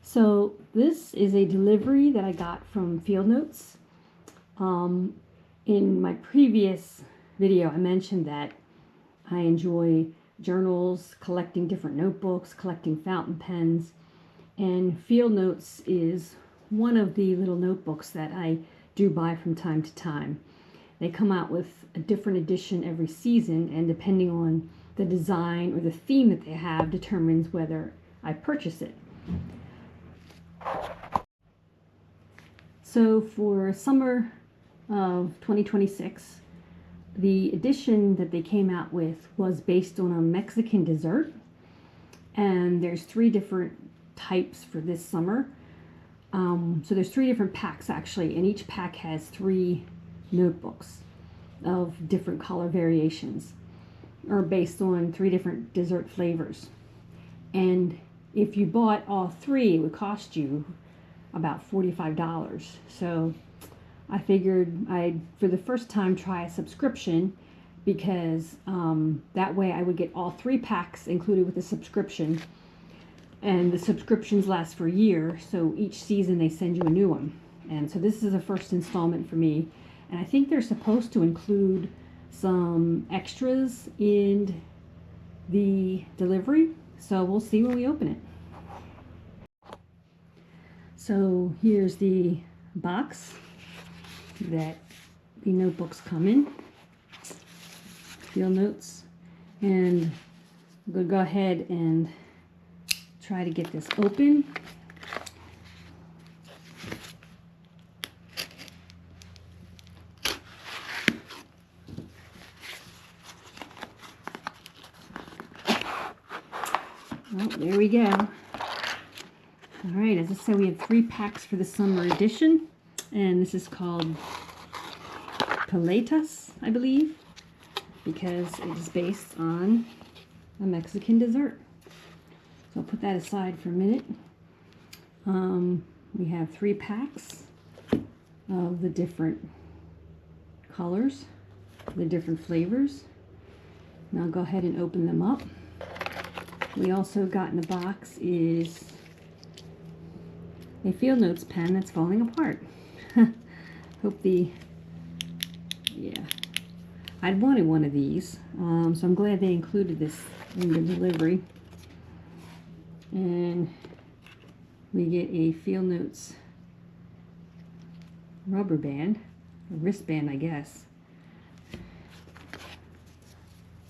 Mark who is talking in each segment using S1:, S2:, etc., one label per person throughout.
S1: So this is a delivery that I got from Field Notes. In my previous video, I mentioned that I enjoy journals, collecting different notebooks, collecting fountain pens, and Field Notes is one of the little notebooks that I do buy from time to time. They come out with a different edition every season, and depending on the design or the theme that they have determines whether I purchase it. So for summer of 2026, the edition that they came out with was based on a Mexican dessert, and there's 3 different types for this summer. So there's 3 different packs actually, and each pack has 3 notebooks of different color variations, or based on 3 different dessert flavors. And if you bought all 3, it would cost you about $45. So I figured I'd, for the first time, try a subscription, because that way I would get all 3 packs included with the subscription. And the subscriptions last for a year, so each season they send you a new one. And so this is the first installment for me. And I think they're supposed to include some extras in the delivery. So we'll see when we open it. So here's the box that the notebooks come in. Field Notes. And I'm going to go ahead and try to get this open. Well, there we go. All right, as I said, we have 3 packs for the summer edition, and this is called Paletas, I believe, because it is based on a Mexican dessert. So I'll put that aside for a minute. We have 3 packs of the different colors, the different flavors. Now I'll go ahead and open them up. We also got in the box is a Field Notes pen that's falling apart. Yeah, I'd wanted one of these, so I'm glad they included this in the delivery. And we get a Field Notes rubber band, a wristband, I guess.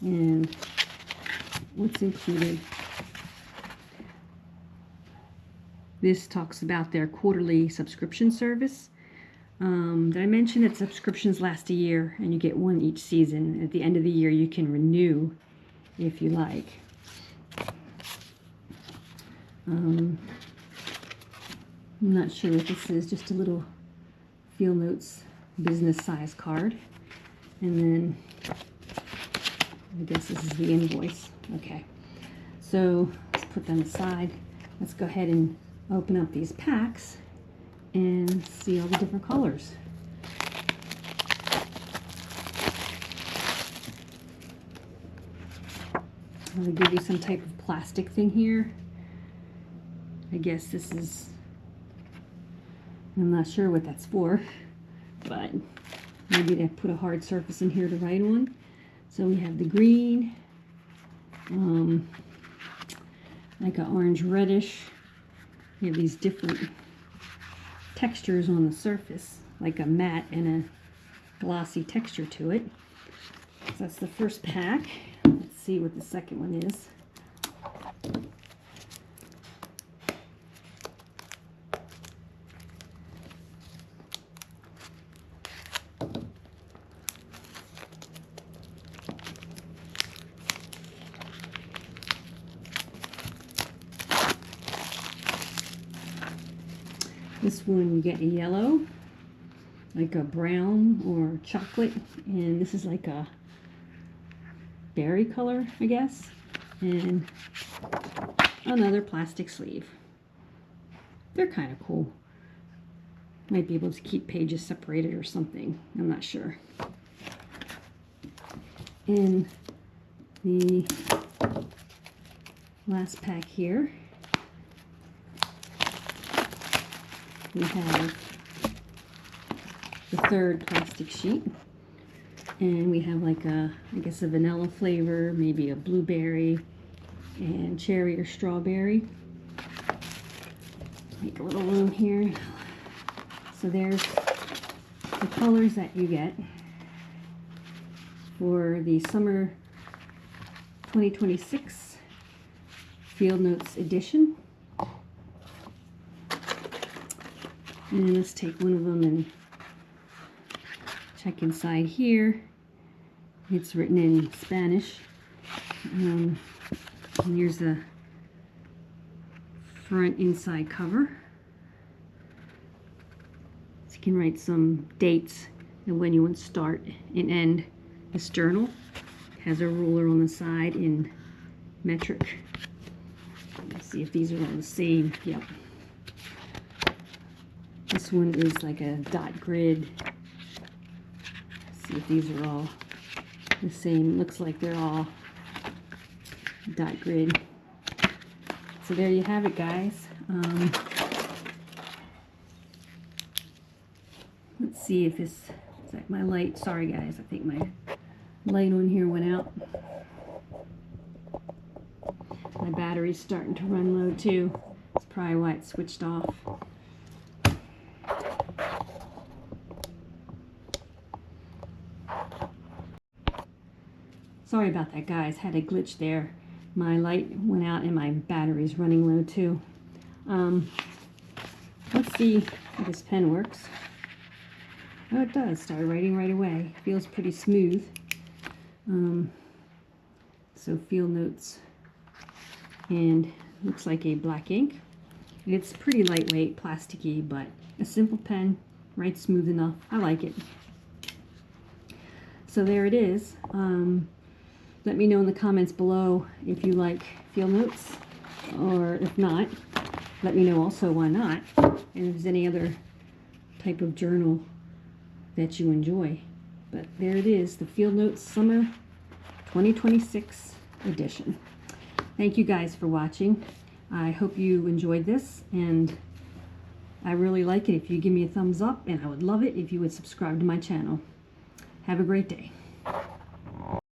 S1: And what's included? This talks about their quarterly subscription service. Did I mention that subscriptions last a year and you get one each season? At the end of the year you can renew if you like. I'm not sure what this is, just a little Field Notes business size card. And then I guess this is the invoice. Okay, so let's put them aside. Let's go ahead and open up these packs and see all the different colors. They give you some type of plastic thing here. I guess this is, I'm not sure what that's for, but maybe they put a hard surface in here to write on. So we have the green, like an orange reddish. We have these different textures on the surface, like a matte and a glossy texture to it. So that's the first pack. Let's see what the second one is. This one you get a yellow, like a brown or chocolate, and this is like a berry color, I guess, and another plastic sleeve. They're kind of cool. Might be able to keep pages separated or something, I'm not sure. And the last pack here we have the third plastic sheet. And we have like a, I guess a vanilla flavor, maybe a blueberry and cherry or strawberry. Make a little room here. So there's the colors that you get for the summer 2026 Field Notes edition. And let's take one of them and check inside here. It's written in Spanish. And here's the front inside cover. So you can write some dates and when you want to start and end this journal. It has a ruler on the side in metric. Let's see if these are all the same. Yep. This one is like a dot grid. Let's see if these are all the same. Looks like they're all dot grid. So there you have it, guys. Let's see if this is that my light. Sorry guys, I think my light on here went out. My battery's starting to run low too. That's probably why it switched off. Sorry about that, guys. Had a glitch there. My light went out and my battery's running low too. Let's see if this pen works. Oh, it does. Start writing right away. Feels pretty smooth. So Field Notes, and looks like a black ink. It's pretty lightweight, plasticky, but a simple pen, writes smooth enough. I like it. So there it is. Let me know in the comments below if you like Field Notes, or if not, let me know also why not, and if there's any other type of journal that you enjoy. But there it is, the Field Notes Summer 2026 edition. Thank you guys for watching. I hope you enjoyed this, and I really like it if you give me a thumbs up, and I would love it if you would subscribe to my channel. Have a great day.